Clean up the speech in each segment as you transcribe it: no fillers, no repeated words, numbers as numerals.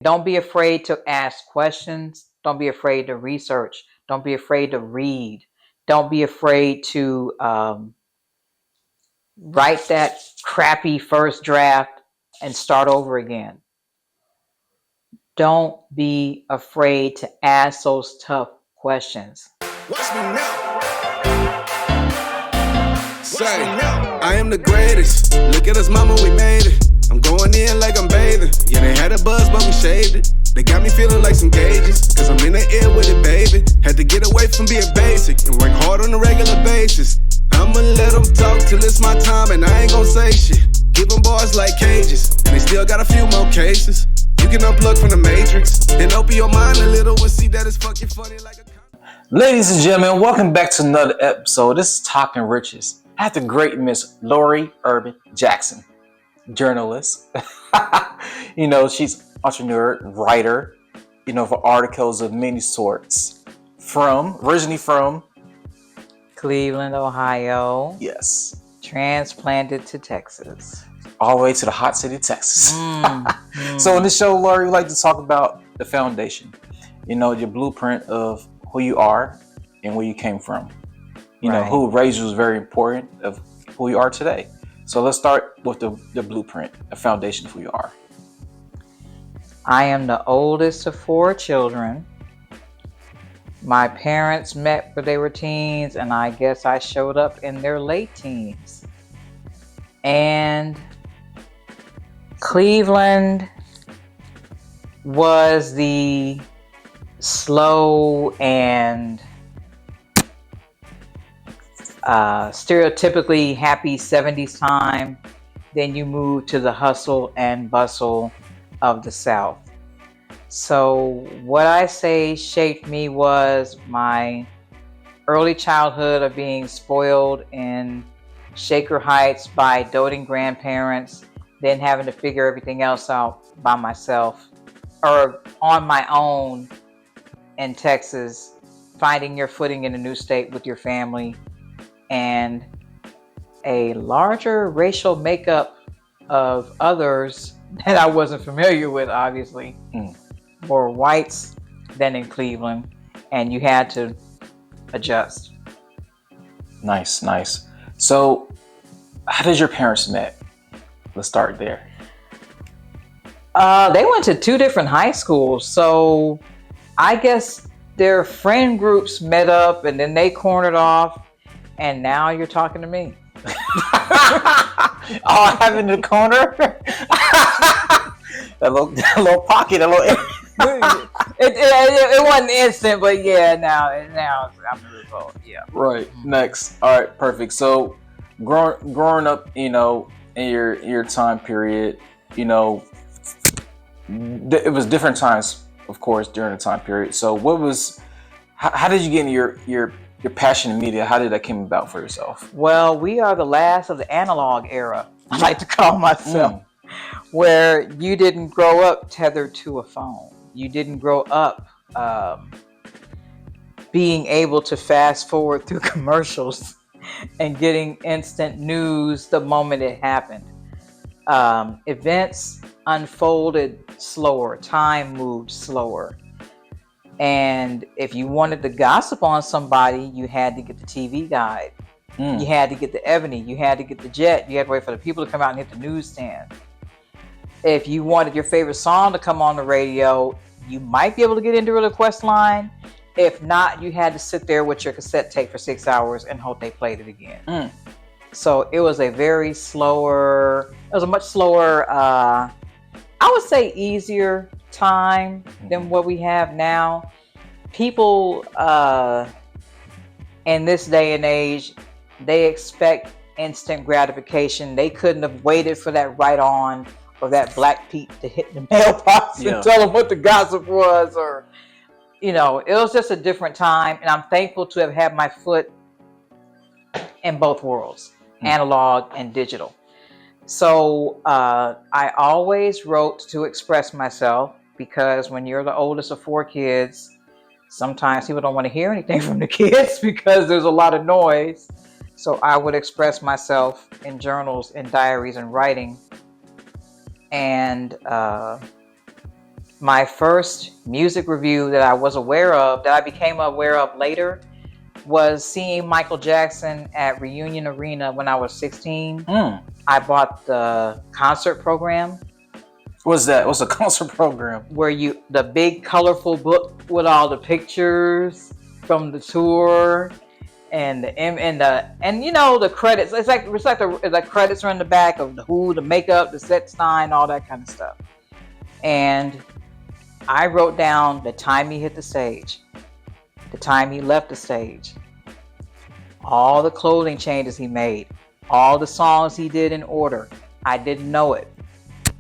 Don't be afraid to ask questions. Don't be afraid to research. Don't be afraid to read. Don't be afraid to write that crappy first draft and start over again. Don't be afraid to ask those tough questions. Watch me now. Say, I am the greatest. Look at us, mama, we made it. I'm going in like I'm bathing. Yeah, they had a buzz, but we shaved it. They got me feeling like some gauges, cause I'm in the air with it, baby. Had to get away from being basic and work hard on a regular basis. I'ma let them talk till it's my time, and I ain't gon' say shit. Give them bars like cages, and they still got a few more cases. You can unplug from the matrix and open your mind a little and see that it's fucking funny like a... Ladies and gentlemen, welcome back to another episode. This is Talking Riches. I had the great Miss Lorrie Irby Jackson, journalist. She's entrepreneur, writer, for articles of many sorts. Originally from Cleveland, Ohio. Yes. Transplanted to Texas. All the way to the hot city of Texas. So in this show, Lorrie, we like to talk about the foundation. Your blueprint of who you are and where you came from. Who raised you is very important of who you are today. So let's start with the blueprint, the foundation of who you are. I am the oldest of 4 children. My parents met when they were teens, and I guess I showed up in their late teens. And Cleveland was the slow and stereotypically happy 70s time. Then you move to the hustle and bustle of the South. So what I say shaped me was my early childhood of being spoiled in Shaker Heights by doting grandparents, then having to figure everything else out by myself or on my own in Texas, finding your footing in a new state with your family, and a larger racial makeup of others that I wasn't familiar with, obviously. More whites than in Cleveland, and you had to adjust. Nice. So, how did your parents meet? Let's start there. They went to 2 different high schools, so I guess their friend groups met up, and then they cornered off, and now you're talking to me. Oh, having the corner. that little pocket, it wasn't instant, but yeah, now I'm the result. Yeah. Right. Next. All right. Perfect. So, growing up, in your time period, it was different times, of course, during the time period. So, how did you get into your passion in media? How did that come about for yourself? Well, we are the last of the analog era, I like to call myself, where you didn't grow up tethered to a phone. You didn't grow up being able to fast forward through commercials and getting instant news the moment it happened. Events unfolded slower, time moved slower. And if you wanted to gossip on somebody, you had to get the TV guide. You had to get the Ebony. You had to get the Jet. You had to wait for the people to come out and hit the newsstand. If you wanted your favorite song to come on the radio, you might be able to get into a request line. If not, you had to sit there with your cassette tape for 6 hours and hope they played it again. So it was a much slower, I would say easier time than what we have now. People in this day and age, they expect instant gratification. They couldn't have waited for that right on or that Black Pete to hit the mailbox and tell them what the gossip was, or it was just a different time. And I'm thankful to have had my foot in both worlds, analog and digital. So I always wrote to express myself, because when you're the oldest of 4 kids, sometimes people don't want to hear anything from the kids because there's a lot of noise. So I would express myself in journals, in diaries, and writing. And My first music review that I was aware of, that I became aware of later, was seeing Michael Jackson at Reunion Arena when I was 16. I bought the concert program. What's that? What's a concert program? Where the big colorful book with all the pictures from the tour and the credits. It's like the credits are in the back of the who, the makeup, the set design, all that kind of stuff. And I wrote down the time he hit the stage, the time he left the stage, all the clothing changes he made, all the songs he did in order. I didn't know it.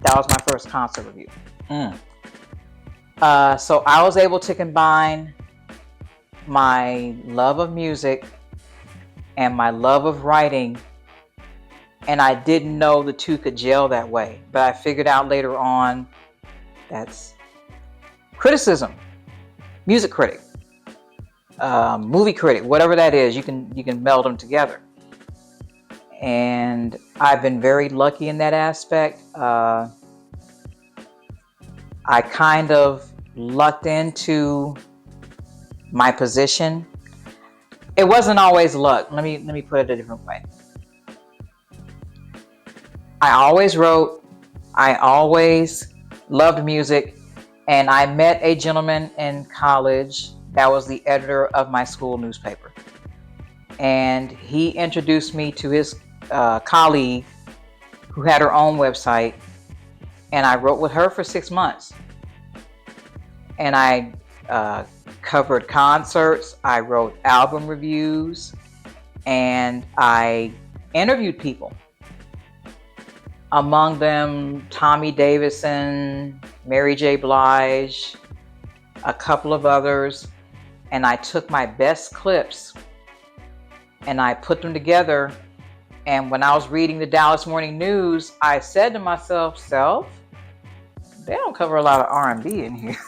That was my first concert review. So I was able to combine my love of music and my love of writing, and I didn't know the two could gel that way. But I figured out later on that's criticism, music critic, movie critic, whatever that is, you can meld them together. And I've been very lucky in that aspect. I kind of lucked into my position. It wasn't always luck. Let me put it a different way. I always wrote. I always loved music. And I met a gentleman in college that was the editor of my school newspaper. And he introduced me to his colleague who had her own website. And I wrote with her for 6 months. And I covered concerts. I wrote album reviews. And I interviewed people. Among them, Tommy Davidson, Mary J. Blige, a couple of others. And I took my best clips and I put them together. And when I was reading the Dallas Morning News, I said to myself, they don't cover a lot of R&B in here.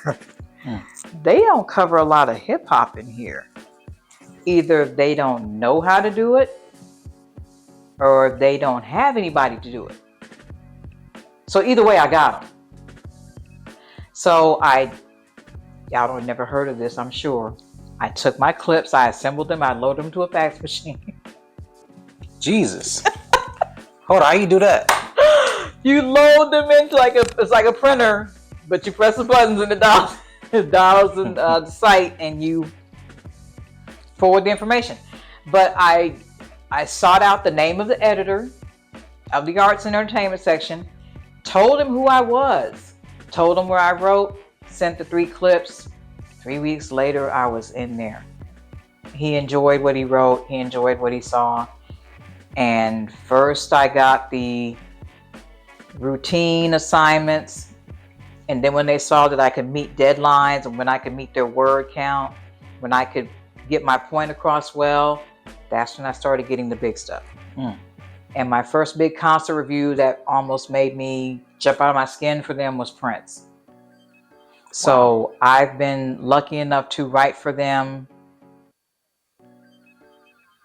They don't cover a lot of hip hop in here. Either they don't know how to do it or they don't have anybody to do it. So either way, I got them. So y'all don't never heard of this, I'm sure. I took my clips, I assembled them, I loaded them to a fax machine. Jesus. Hold on, how you do that? You load them into it's like a printer, but you press the buttons and it dials the site and you forward the information. But I sought out the name of the editor of the arts and entertainment section, told him who I was, told him where I wrote, sent the 3 clips. 3 weeks later, I was in there. He enjoyed what he wrote. He enjoyed what he saw. And first I got the routine assignments. And then when they saw that I could meet deadlines and when I could meet their word count, when I could get my point across well, that's when I started getting the big stuff. And my first big concert review that almost made me jump out of my skin for them was Prince. So I've been lucky enough to write for them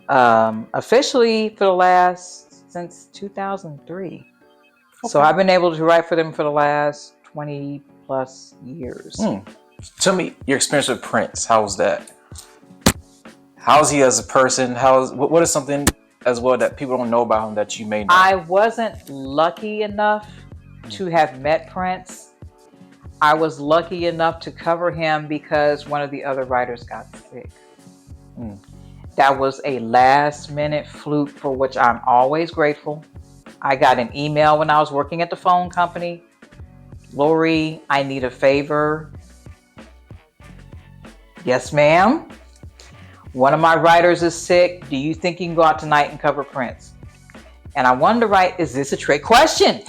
officially since 2003. Okay. So I've been able to write for them for the last 20 plus years. Tell me your experience with Prince. How was that? How's he as a person? What is something as well that people don't know about him that you may know? I wasn't lucky enough to have met Prince. I was lucky enough to cover him because one of the other writers got sick. That was a last minute fluke for which I'm always grateful. I got an email when I was working at the phone company. Lorrie, I need a favor. Yes, ma'am. One of my writers is sick. Do you think you can go out tonight and cover Prince? And I wanted to write, is this a trick question?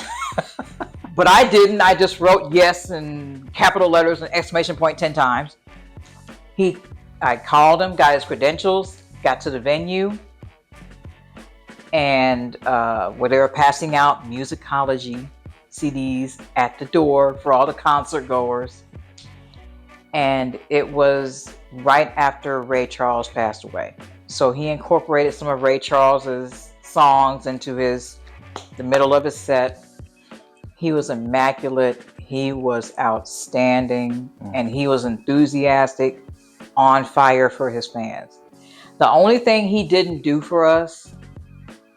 But I didn't. I just wrote yes in capital letters and exclamation point 10 times. I called him, got his credentials, got to the venue, and where they were passing out musicology CDs at the door for all the concert goers. And it was right after Ray Charles passed away. So he incorporated some of Ray Charles's songs into the middle of his set. He was immaculate. He was outstanding, and he was enthusiastic, on fire for his fans. The only thing he didn't do for us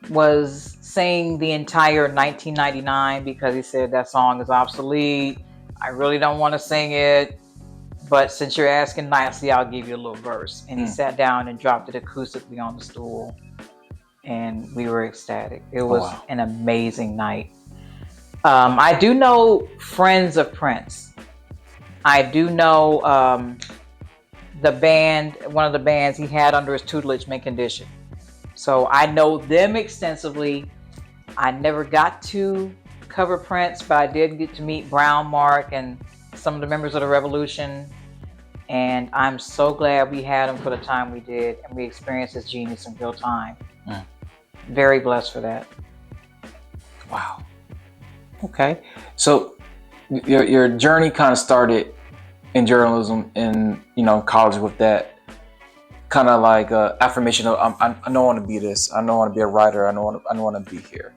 was sing the entire 1999 because he said that song is obsolete. I really don't want to sing it, but since you're asking nicely, I'll give you a little verse. And he sat down and dropped it acoustically on the stool, and we were ecstatic. It was an amazing night. I do know Friends of Prince. I do know the band, one of the bands he had under his tutelage, Mint Condition. So I know them extensively. I never got to cover Prince, but I did get to meet Brown Mark and some of the members of the Revolution. And I'm so glad we had him for the time we did, and we experienced his genius in real time. Very blessed for that. Wow. Okay. So your journey kind of started in journalism in, college with that kind of like affirmation of I don't want to be this. I don't want to be a writer. I don't want to be here.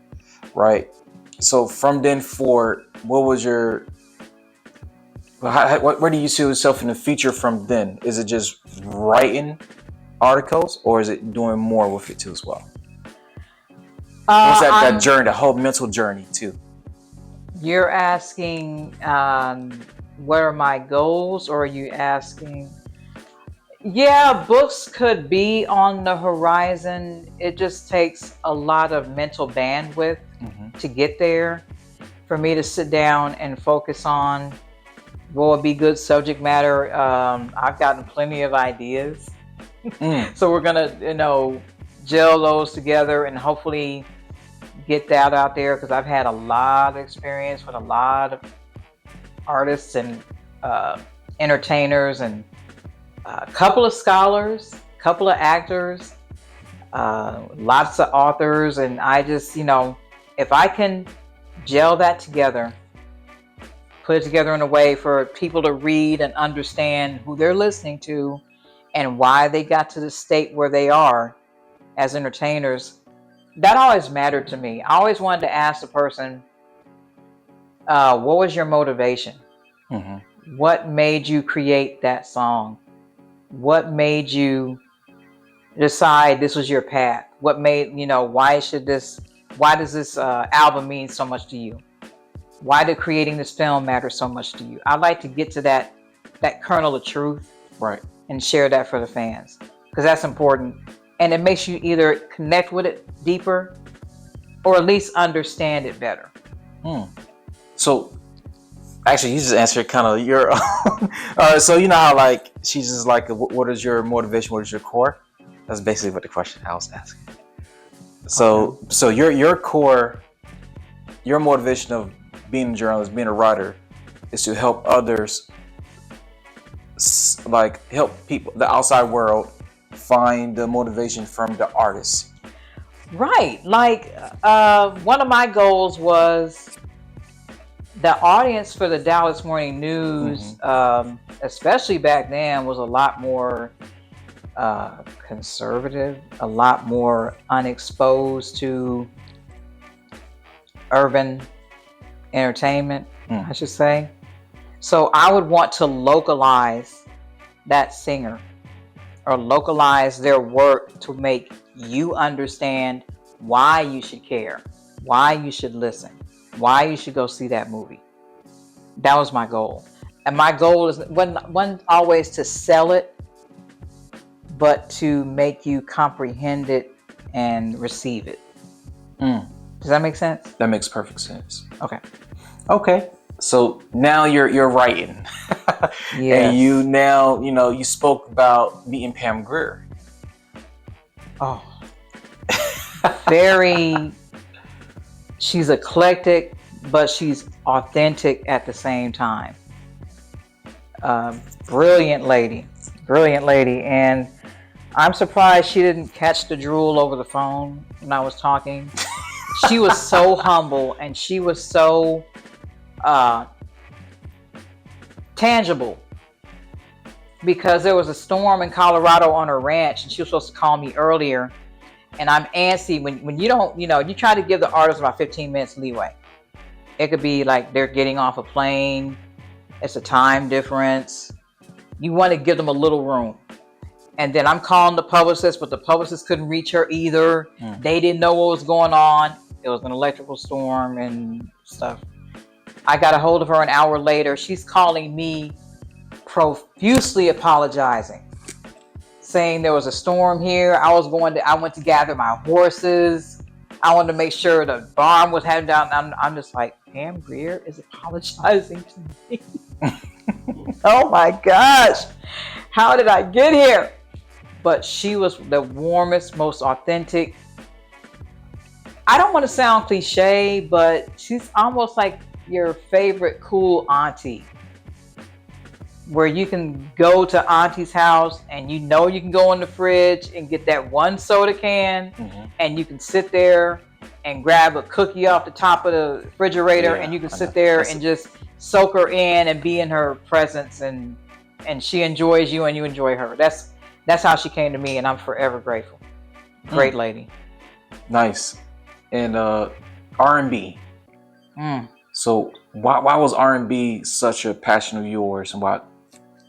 Right. So from then forward, what was your where do you see yourself in the future from then? Is it just writing articles, or is it doing more with it too as well? What's that journey, the whole mental journey too? You're asking what are my goals, or are you asking? Yeah, books could be on the horizon. It just takes a lot of mental bandwidth to get there. For me to sit down and focus on what would be good subject matter. I've gotten plenty of ideas. So we're gonna, gel those together and hopefully get that out there, because I've had a lot of experience with a lot of artists and entertainers, and a couple of scholars, a couple of actors, lots of authors, and I just, if I can gel that together, put it together in a way for people to read and understand who they're listening to and why they got to the state where they are as entertainers, that always mattered to me. I always wanted to ask the person, what was your motivation? What made you create that song? What made you decide this was your path? What made, why does this album mean so much to you? Why did creating this film matter so much to you? I'd like to get to that kernel of truth, right, and share that for the fans, because that's important. And it makes you either connect with it deeper or at least understand it better. So actually, you just answered kind of your own. So you know how like she's just like, what is your motivation? What is your core? That's basically what the question I was asking. So your core, your motivation of being a journalist, being a writer, is to help others, like help people, the outside world, find the motivation from the artists. Right. Like one of my goals was the audience for the Dallas Morning News, especially back then, was a lot more conservative, a lot more unexposed to urban entertainment, I should say. So I would want to localize that singer or localize their work to make you understand why you should care, why you should listen, why you should go see that movie. That was my goal. And my goal is wasn't always to sell it, but to make you comprehend it and receive it. Does that make sense? That makes perfect sense. Okay. So now you're writing. Yes. And you now, you spoke about meeting Pam Grier. Oh. She's eclectic, but she's authentic at the same time. Brilliant lady. And I'm surprised she didn't catch the drool over the phone when I was talking. She was so humble, and she was so tangible, because there was a storm in Colorado on her ranch, and she was supposed to call me earlier, and I'm antsy when you don't, you try to give the artist about 15 minutes leeway, It could be like they're getting off a plane. It's a time difference. You want to give them a little room. And then I'm calling the publicist, but the publicist couldn't reach her either. They didn't know what was going on. It was an electrical storm and stuff. I got a hold of her an hour later. She's calling me profusely apologizing, saying there was a storm here. I went to gather my horses. I wanted to make sure the barn was heading down. I'm just like, Pam Grier is apologizing to me. Oh my gosh. How did I get here? But she was the warmest, most authentic. I don't want to sound cliche, but she's almost like your favorite cool auntie, where you can go to auntie's house and you know you can go in the fridge and get that one soda can, and you can sit there and grab a cookie off the top of the refrigerator, and you can sit there and just soak her in and be in her presence, and she enjoys you and you enjoy her. That's how she came to me, and I'm forever grateful. Great lady. Nice. And R&B. So why was R&B such a passion of yours, and why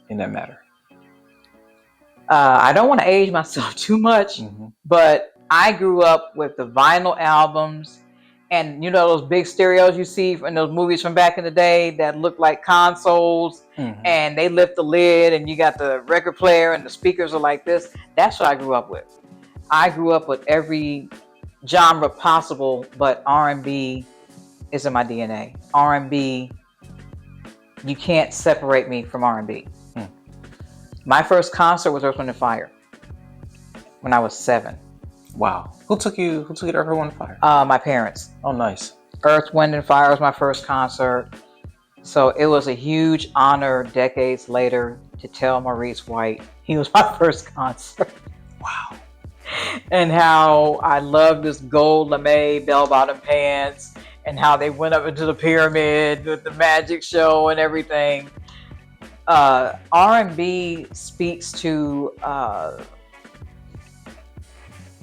in that matter? I don't want to age myself too much, but I grew up with the vinyl albums, and those big stereos you see in those movies from back in the day that look like consoles, and they lift the lid and you got the record player and the speakers are like this. That's what I grew up with. I grew up with every genre possible, but R&B is in my DNA. R&B, you can't separate me from R&B. My first concert was Earth, Wind & Fire when I was 7. Wow. Who took you to Earth, Wind & Fire? My parents. Oh, nice. Earth, Wind & Fire was my first concert. So it was a huge honor decades later to tell Maurice White he was my first concert. Wow. And how I loved this gold lame bell-bottom pants, and how they went up into the pyramid with the magic show and everything. R&B speaks to...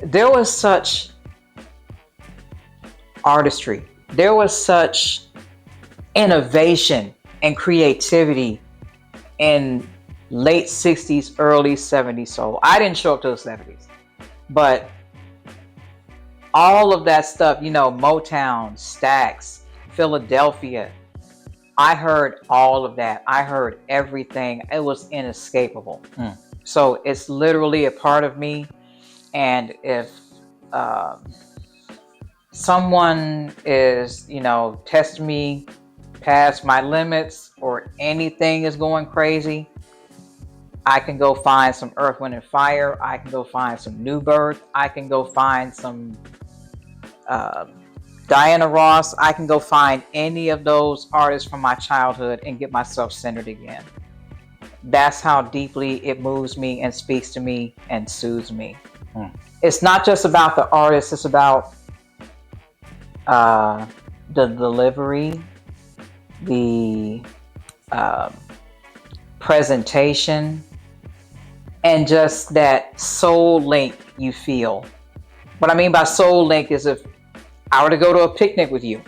there was such artistry. There was such innovation and creativity in late 60s, early 70s soul. I didn't show up to the 70s, but all of that stuff, Motown, Stax, Philadelphia, I heard all of that. I heard everything. It was inescapable. So it's literally a part of me. And if someone is, testing me past my limits, or anything is going crazy, I can go find some Earth, Wind & Fire. I can go find some New Birth. I can go find some Diana Ross. I can go find any of those artists from my childhood and get myself centered again. That's how deeply it moves me and speaks to me and soothes me. It's not just about the artist. It's about the delivery, the presentation, and just that soul link you feel. What I mean by soul link is, if I were to go to a picnic with you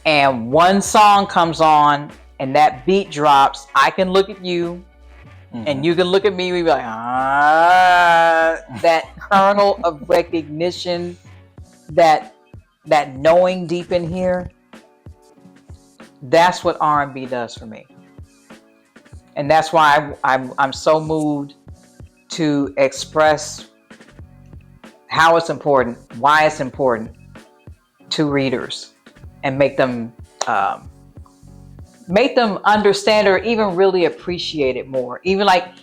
and one song comes on and that beat drops, I can look at you and you can look at me, we be like, that kernel of recognition, that knowing deep in here. That's what R&B does for me. And that's why I'm so moved to express how it's important, why it's important to readers, and make them understand or even really appreciate it more. Even like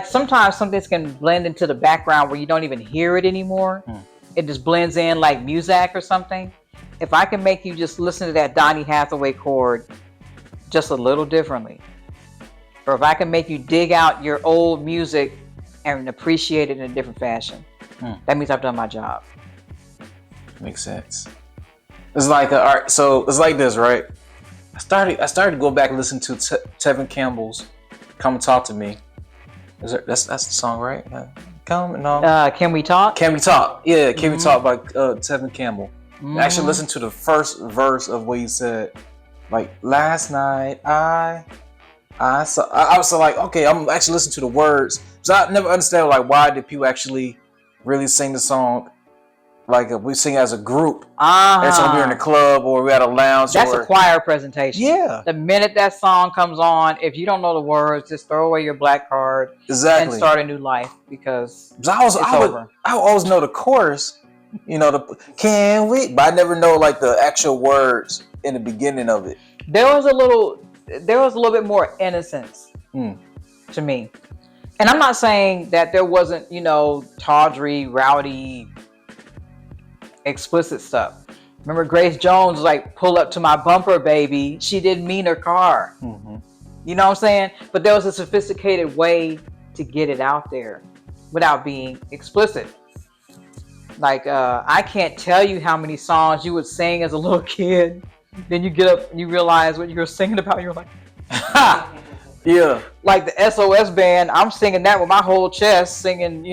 sometimes something can blend into the background where you don't even hear it anymore. It just blends in like music or something. If I can make you just listen to that Donny Hathaway chord just a little differently, or if I can make you dig out your old music and appreciate it in a different fashion, that means I've done my job. Makes sense. It's like so it's like this, right? I started to go back and listen to Tevin Campbell's "Come and Talk to Me." That's the song, right? Can we talk? Can we talk? Can we talk? Yeah, Can we talk by Tevin Campbell. Actually listen to the first verse of what he said. Like, last night I was like, okay, I'm actually listening to the words. So I never understand like why did people actually really sing the song like we sing as a group. Every time we're in the club or we're at a lounge. That's a choir presentation. Yeah. The minute that song comes on, if you don't know the words, just throw away your black card and start a new life because I would always know the chorus, the can we, but I never know like the actual words in the beginning of it. There was a little bit more innocence to me. And I'm not saying that there wasn't, tawdry, rowdy, explicit stuff. Remember Grace Jones was like, pull up to my bumper, baby. She didn't mean her car. Mm-hmm. You know what I'm saying? But there was a sophisticated way to get it out there without being explicit. Like, I can't tell you how many songs you would sing as a little kid. Then you get up and you realize what you were singing about. You're like, ha! Yeah. Like the SOS band, I'm singing that with my whole chest, singing,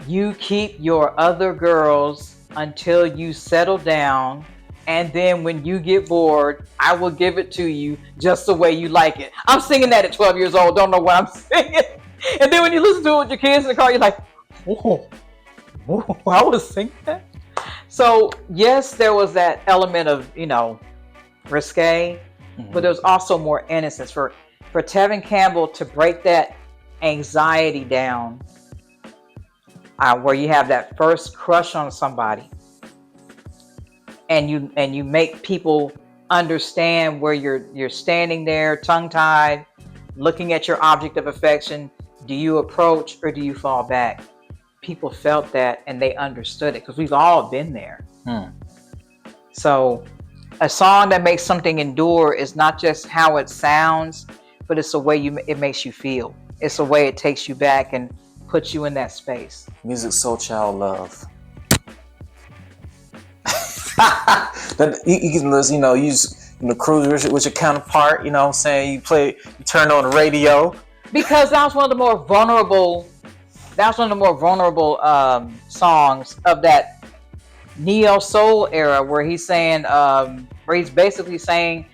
you keep your other girls until you settle down. And then when you get bored, I will give it to you just the way you like it. I'm singing that at 12 years old. Don't know what I'm singing. And then when you listen to it with your kids in the car, you're like, whoa, I was singing that. So yes, there was that element of, risque, but there's also more innocence for Tevin Campbell to break that anxiety down, where you have that first crush on somebody, and you make people understand where you're standing there, tongue-tied, looking at your object of affection. Do you approach or do you fall back? People felt that and they understood it because we've all been there. So a song that makes something endure is not just how it sounds, but it's the way it makes you feel. It's the way it takes you back and puts you in that space. Music, soul, child, love. You can listen, use cruise with your counterpart. You know what I'm saying? You turn on the radio because that was one of the more vulnerable. Songs of that neo soul era, where he's saying, where he's basically saying,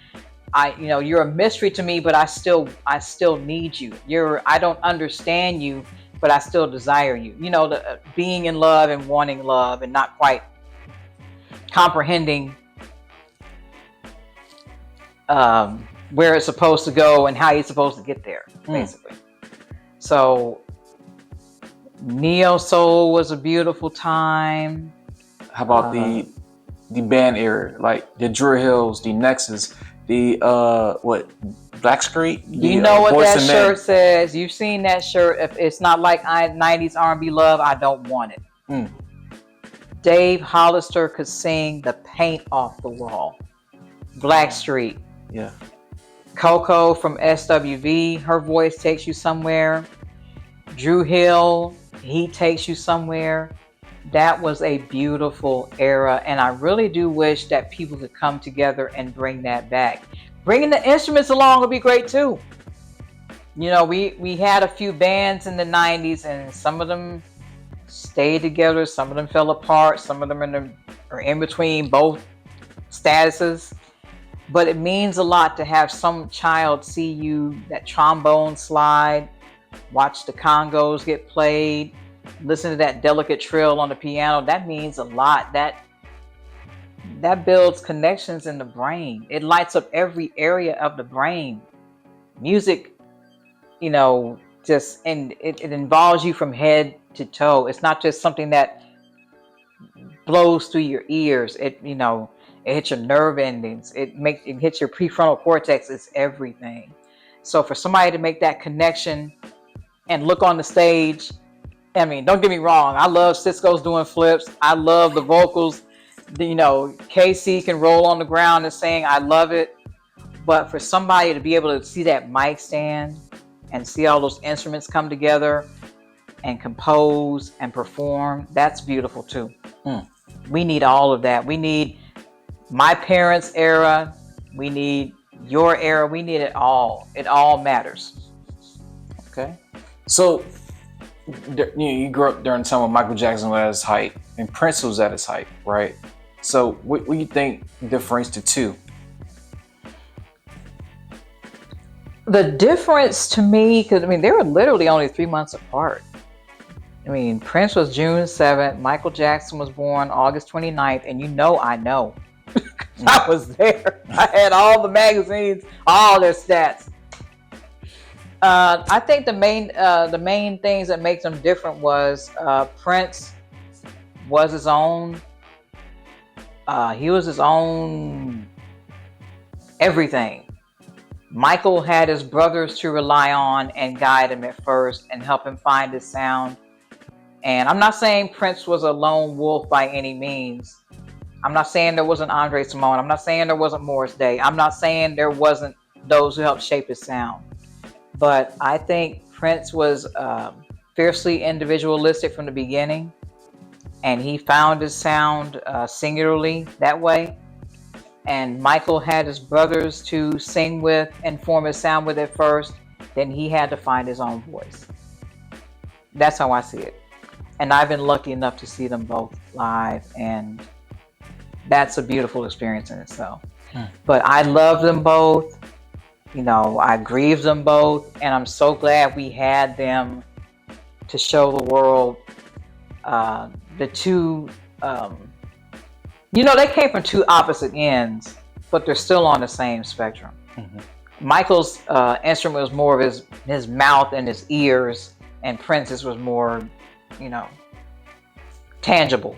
you're a mystery to me, but I still need you. I don't understand you, but I still desire you. The being in love and wanting love and not quite comprehending where it's supposed to go and how you're supposed to get there, basically. So neo soul was a beautiful time. How about the band era, like the Drew Hills, the Nexus, the Blackstreet? You know what that shirt says? You've seen that shirt. If it's not like 90s R&B love, I don't want it. Dave Hollister could sing the paint off the wall. Blackstreet. Yeah. Coco from SWV, her voice takes you somewhere. Drew Hill, he takes you somewhere. That was a beautiful era, and I really do wish that people could come together and bring that back. Bringing the instruments along would be great too. We had a few bands in the 90s, and some of them stayed together, some of them fell apart, some of them are in between both statuses. But it means a lot to have some child see that trombone slide, watch the congos get played, listen to that delicate trill on the piano. That means a lot. That builds connections in the brain. It lights up every area of the brain. Music, and it involves you from head to toe. It's not just something that blows through your ears. It hits your nerve endings. It hits your prefrontal cortex. It's everything. So for somebody to make that connection and look on the stage, don't get me wrong. I love Cisco's doing flips. I love the vocals. Casey can roll on the ground and sing. I love it. But for somebody to be able to see that mic stand and see all those instruments come together and compose and perform, that's beautiful too. We need all of that. We need my parents' era. We need your era. We need it all. It all matters. Okay. So, you grew up during the time when Michael Jackson was at his height. and Prince was at his height, right? So what do you think differentiates the two? The difference to me, because I mean, they were literally only 3 months apart. I mean, Prince was June 7th, Michael Jackson was born August 29th, and I know. I was there. I had all the magazines, all their stats. I think the main things that makes them different was Prince was his own. He was his own everything. Michael had his brothers to rely on and guide him at first and help him find his sound. And I'm not saying Prince was a lone wolf by any means. I'm not saying there wasn't Andre Simone. I'm not saying there wasn't Morris Day. I'm not saying there wasn't those who helped shape his sound. But I think Prince was fiercely individualistic from the beginning. And he found his sound singularly that way. And Michael had his brothers to sing with and form his sound with at first. Then he had to find his own voice. That's how I see it. And I've been lucky enough to see them both live, and that's a beautiful experience in itself. But I love them both. I grieve them both, and I'm so glad we had them to show the world the two. They came from two opposite ends, but they're still on the same spectrum. Michael's instrument was more of his mouth and his ears, and Prince's was more, tangible.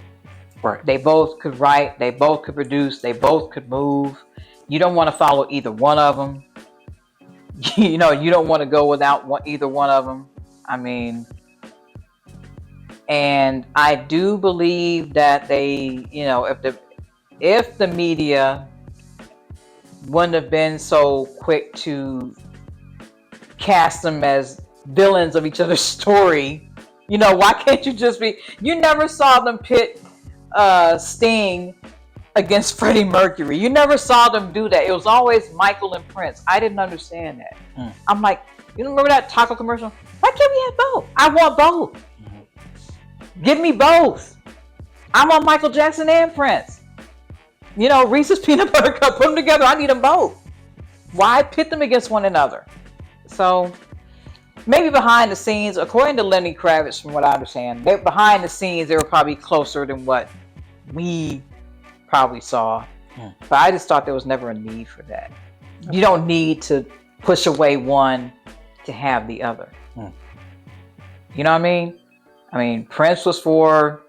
Right. They both could write, they both could produce, they both could move. You don't want to follow either one of them. You don't want to go without either one of them. I mean, and I do believe that they, if the media wouldn't have been so quick to cast them as villains of each other's story, why can't you just be? You never saw them pit Sting against Freddie Mercury. You never saw them do that. It was always Michael and Prince. I didn't understand that. I'm like, you remember that taco commercial? Why can't we have both? I want both. Give me both. I want Michael Jackson and Prince. Reese's Peanut Butter Cup, put them together. I need them both. Why pit them against one another? So maybe behind the scenes, according to Lenny Kravitz, from what I understand, behind the scenes, they were probably closer than what we probably saw. But I just thought there was never a need for that. You don't need to push away one to have the other. You know what I mean? I mean, Prince was for,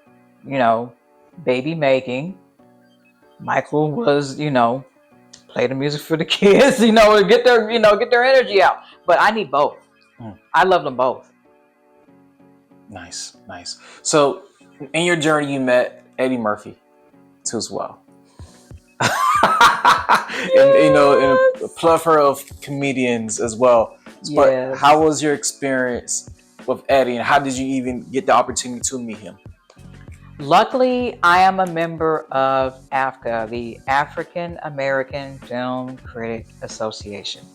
baby making. Michael was, play the music for the kids, to get their energy out. But I need both. I love them both. Nice. So, in your journey, you met Eddie Murphy too, as well. And a plethora of comedians as well. But Yes. how was your experience with Eddie, and how did you even get the opportunity to meet him? Luckily, I am a member of AFCA, the African American Film Critic Association.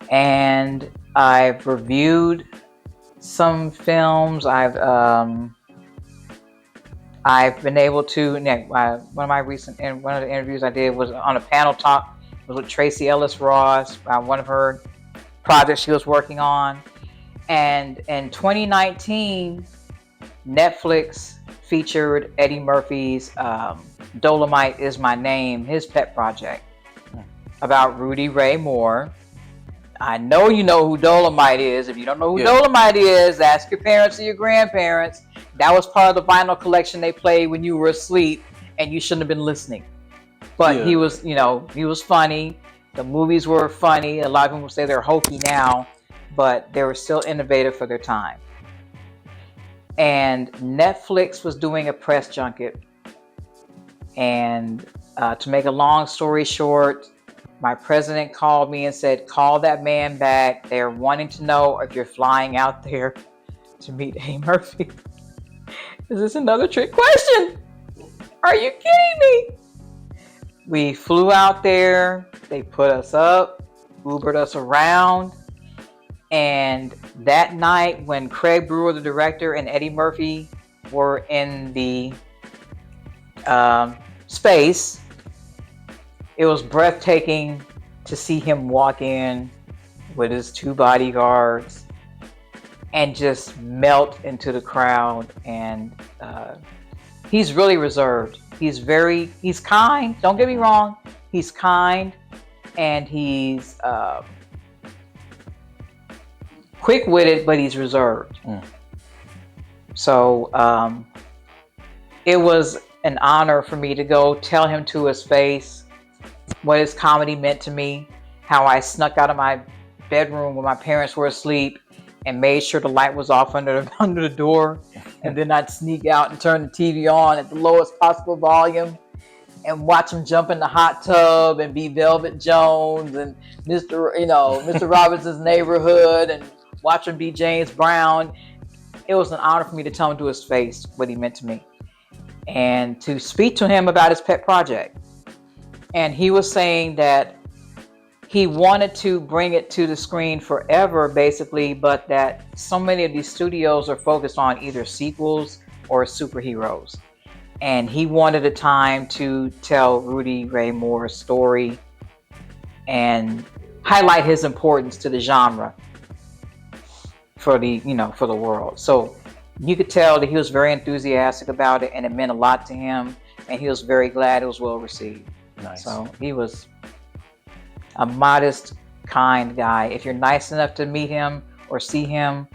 And I've reviewed some films. I've been able to. One of the interviews I did was on a panel talk. It was with Tracy Ellis Ross, one of her projects she was working on. And in 2019, Netflix featured Eddie Murphy's Dolomite Is My Name, his pet project, about Rudy Ray Moore. I know you know who Dolomite is. If you don't know who Dolomite is, ask your parents or your grandparents. That was part of the vinyl collection they played when you were asleep and you shouldn't have been listening. But he was, he was funny. The movies were funny. A lot of people say they're hokey now, but they were still innovative for their time. And Netflix was doing a press junket. And to make a long story short, my president called me and said, call that man back. They're wanting to know if you're flying out there to meet Eddie Murphy. Is this another trick question? Are you kidding me? We flew out there. They put us up, Ubered us around. And that night when Craig Brewer, the director, and Eddie Murphy were in the space, it was breathtaking to see him walk in with his 2 bodyguards and just melt into the crowd. And he's really reserved. He's kind. Don't get me wrong. He's kind, and he's quick-witted, but he's reserved. So it was an honor for me to go tell him to his face what his comedy meant to me, how I snuck out of my bedroom when my parents were asleep and made sure the light was off under the door, and then I'd sneak out and turn the TV on at the lowest possible volume and watch him jump in the hot tub and be Velvet Jones and Mr. Robinson's Neighborhood, and watch him be James Brown. It was an honor for me to tell him to his face what he meant to me, and to speak to him about his pet project. And he was saying that he wanted to bring it to the screen forever, basically, but that so many of these studios are focused on either sequels or superheroes. And he wanted a time to tell Rudy Ray Moore's story and highlight his importance to the genre for the world. So you could tell that he was very enthusiastic about it, and it meant a lot to him, and he was very glad it was well received. Nice. So he was a modest, kind guy. If you're nice enough to meet him or see him,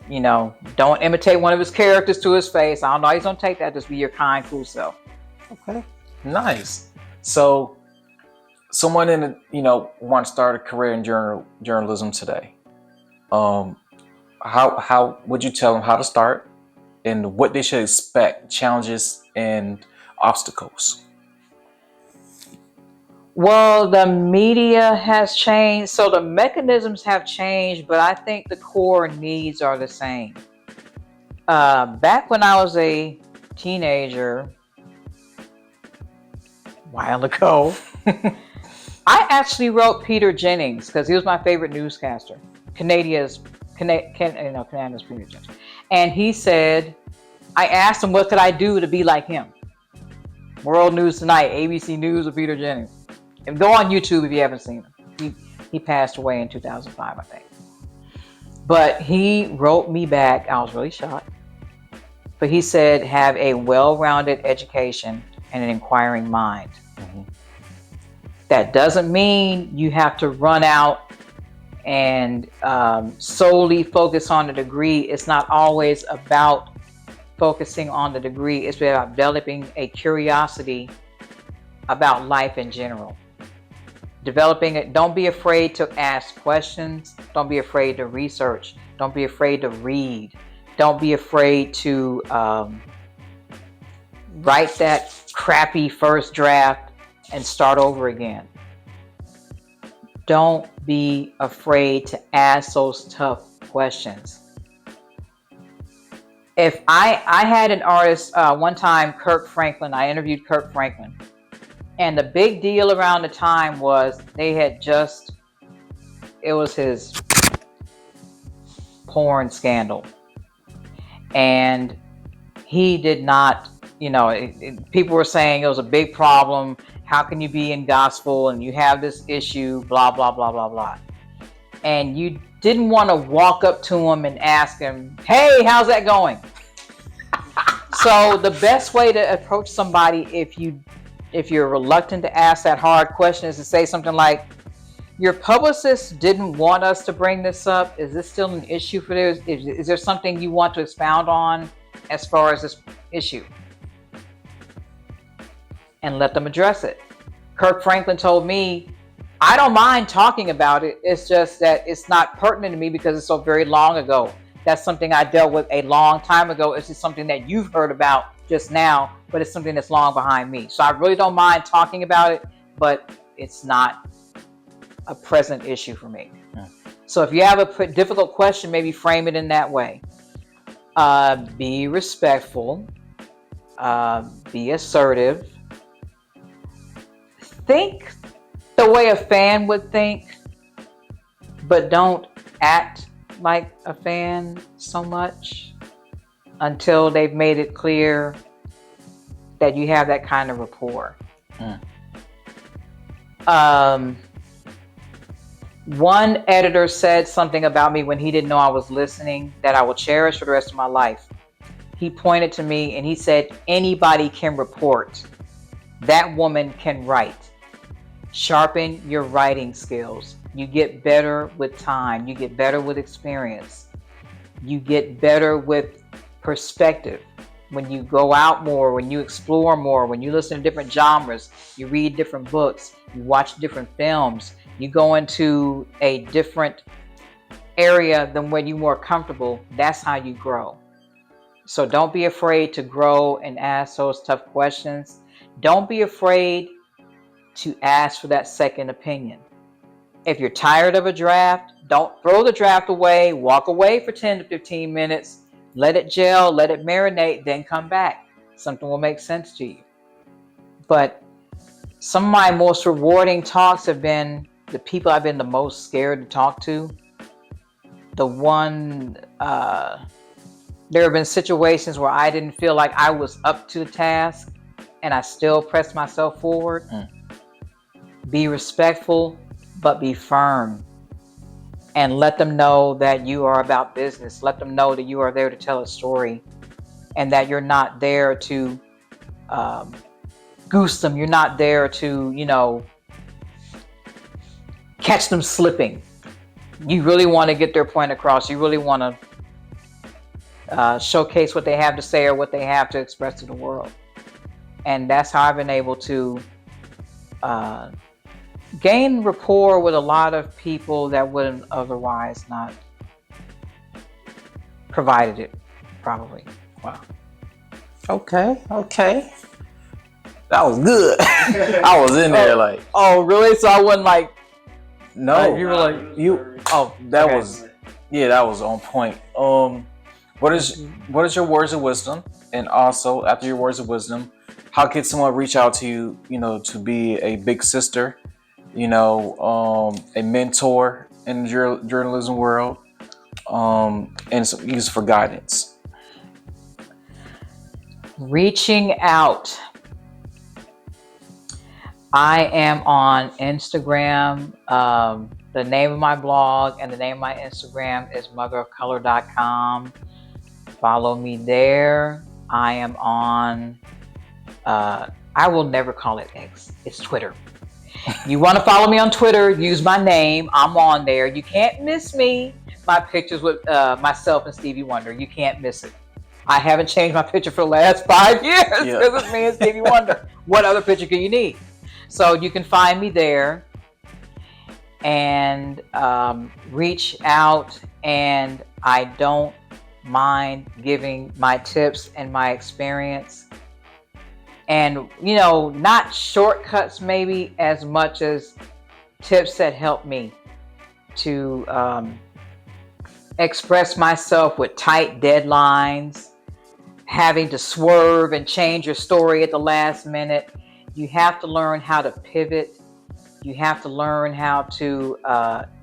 don't imitate one of his characters to his face. I don't know how he's gonna take that. Just be your kind, cool self. Okay. Nice. So someone want to start a career in journalism today. How would you tell them how to start and what they should expect, challenges and obstacles? Well, the media has changed, so the mechanisms have changed, but I think the core needs are the same. Back when I was a teenager, a while ago, I actually wrote Peter Jennings because he was my favorite newscaster. Canada's Peter Jennings. And he said, I asked him, what could I do to be like him? World News Tonight, ABC News with Peter Jennings. And go on YouTube if you haven't seen him. He passed away in 2005, I think. But he wrote me back. I was really shocked. But he said, have a well-rounded education and an inquiring mind. Mm-hmm. That doesn't mean you have to run out and solely focus on the degree. It's not always about focusing on the degree. It's about developing a curiosity about life in general. Developing it. Don't be afraid to ask questions. Don't be afraid to research. Don't be afraid to read. Don't be afraid to write that crappy first draft and start over again. Don't be afraid to ask those tough questions. If I had an artist one time, Kirk Franklin, I interviewed Kirk Franklin. And the big deal around the time was it was his porn scandal. And he did not, people were saying it was a big problem. How can you be in gospel and you have this issue, blah, blah, blah, blah, blah. And you didn't want to walk up to him and ask him, hey, how's that going? So the best way to approach somebody if you're reluctant to ask that hard question is to say something like, your publicist didn't want us to bring this up. Is this still an issue for this? Is there something you want to expound on as far as this issue? And let them address it. Kirk Franklin told me, I don't mind talking about it. It's just that it's not pertinent to me because it's so very long ago. That's something I dealt with a long time ago. It's just something that you've heard about just now, but it's something that's long behind me. So I really don't mind talking about it, but it's not a present issue for me. Yeah. So if you have a difficult question, maybe frame it in that way. Be respectful. Be assertive. Think the way a fan would think, but don't act like a fan so much. until they've made it clear that you have that kind of rapport. One editor said something about me when he didn't know I was listening that I will cherish for the rest of my life. He pointed to me and he said, anybody can report. That woman can write. Sharpen your writing skills. You get better with time. You get better with experience. You get better with perspective. When you go out more, when you explore more, when you listen to different genres, you read different books, you watch different films, you go into a different area than when you're more comfortable, that's how you grow. So don't be afraid to grow and ask those tough questions. Don't be afraid to ask for that second opinion. If you're tired of a draft, don't throw the draft away. Walk away for 10 to 15 minutes. Let it gel, let it marinate, then come back. Something will make sense to you. But some of my most rewarding talks have been the people I've been the most scared to talk to. There have been situations where I didn't feel like I was up to the task and I still pressed myself forward. Be respectful, but be firm. And let them know that you are about business. Let them know that you are there to tell a story and that you're not there to goose them. You're not there to, catch them slipping. You really want to get their point across. You really want to showcase what they have to say or what they have to express to the world. And that's how I've been able to gain rapport with a lot of people that wouldn't otherwise not provided it, probably. Wow. Okay. That was good. I was in there like. Oh, really? So I wasn't like. No. You were like you. Oh, that was. Yeah, that was on point. What is your words of wisdom? And also, after your words of wisdom, how can someone reach out to you, to be a big sister, a mentor in the journalism world, and use for guidance? Reaching out. I am on Instagram. The name of my blog and the name of my Instagram is motherofcolor.com. Follow me there. I am on, I will never call it X. It's Twitter. You want to follow me on Twitter, use my name. I'm on there. You can't miss me. My pictures with myself and Stevie Wonder. You can't miss it. I haven't changed my picture for the last 5 years because it's me and Stevie Wonder. What other picture can you need? So you can find me there and reach out, and I don't mind giving my tips and my experience, and not shortcuts maybe as much as tips that help me to express myself with tight deadlines, having to swerve and change your story at the last minute. You have to learn how to pivot. You have to learn how to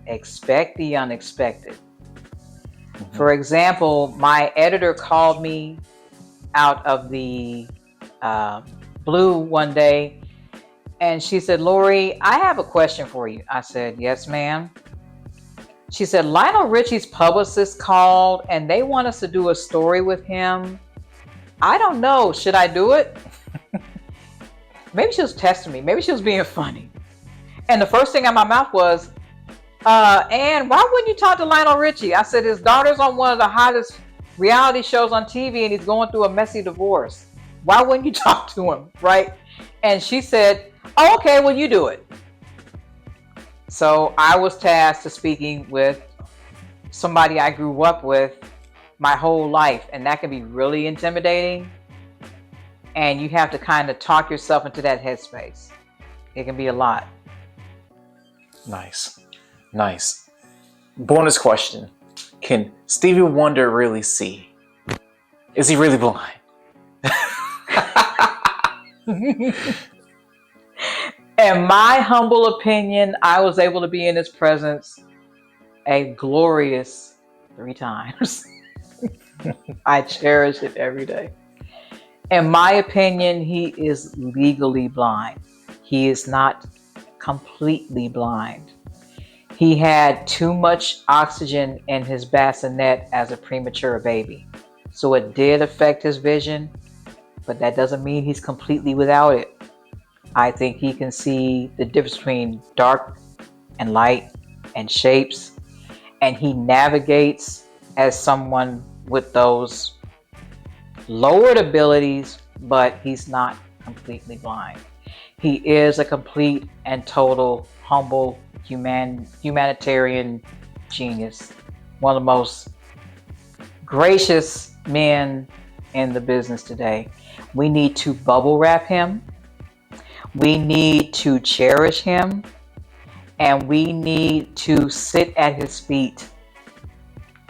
expect the unexpected. Mm-hmm. For example, my editor called me out of the blue one day, and she said, "Lorrie, I have a question for you." I said, "Yes, ma'am." She said, "Lionel Richie's publicist called, and they want us to do a story with him. I don't know. Should I do it?" Maybe she was testing me. Maybe she was being funny. And the first thing out of my mouth was, "And why wouldn't you talk to Lionel Richie?" I said, "His daughter's on one of the hottest reality shows on TV, and he's going through a messy divorce. Why wouldn't you talk to him?" Right? And she said, "Oh, okay, well, you do it." So I was tasked to speaking with somebody I grew up with my whole life, and that can be really intimidating. And you have to kind of talk yourself into that headspace. It can be a lot. Nice. Bonus question. Can Stevie Wonder really see? Is he really blind? In my humble opinion, I was able to be in his presence a glorious 3 times. I cherish it every day. In my opinion, he is legally blind. He is not completely blind. He had too much oxygen in his bassinet as a premature baby. So it did affect his vision, but that doesn't mean he's completely without it. I think he can see the difference between dark and light and shapes, and he navigates as someone with those lowered abilities, but he's not completely blind. He is a complete and total humble humanitarian genius. One of the most gracious men in the business today. We need to bubble wrap him. We need to cherish him. And we need to sit at his feet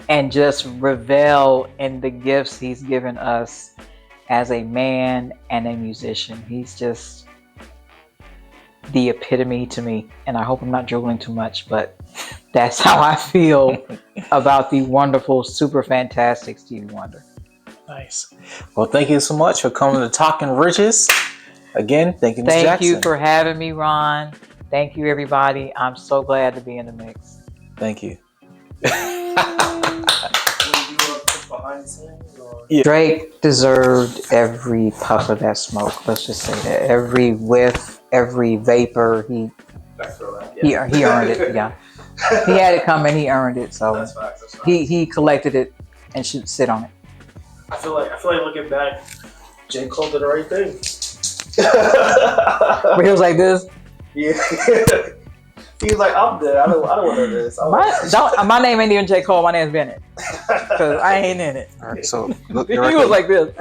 and just revel in the gifts he's given us as a man and a musician. He's just the epitome to me. And I hope I'm not drooling too much, but that's how I feel about the wonderful, super fantastic Stevie Wonder. Nice. Well, thank you so much for coming to Talking Riches. Again, thank you, Ms. Jackson. Thank you for having me, Ron. Thank you, everybody. I'm so glad to be in the mix. Thank you. Drake deserved every puff of that smoke. Let's just say that. Every whiff, every vapor, he earned it. Yeah, he had it coming. He earned it. So that's facts. he collected it and should sit on it. I feel like looking back, J. Cole did the right thing. But he was like this. Yeah. He's like, I'm dead. I don't want to do this. My name ain't even J. Cole. My name's Bennett. Because I ain't in it. All right, so look, He was like this.